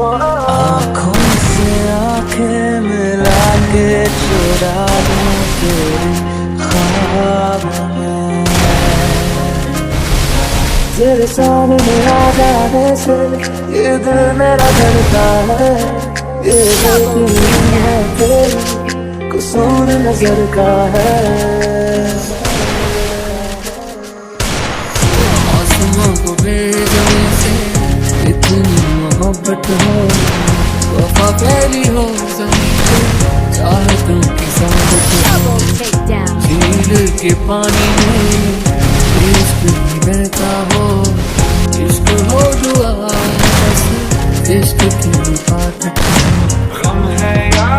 आँखों से आंखें मिला के चुरा दूं तेरे ख्वाब में। तेरे सामने आ जाने से ये दिल मेरा धड़का है, ये दिल है तेरी कसूर नजर का है। आसमां को बेजमी से इतनी मोहब्बत हो, वफा फैली हो ज़मीं पे, चाहतों की साहत हो। झील के पानी में इश्क ही बहता हो, इश्क हो दुआ बस इश्क की बात। गम है या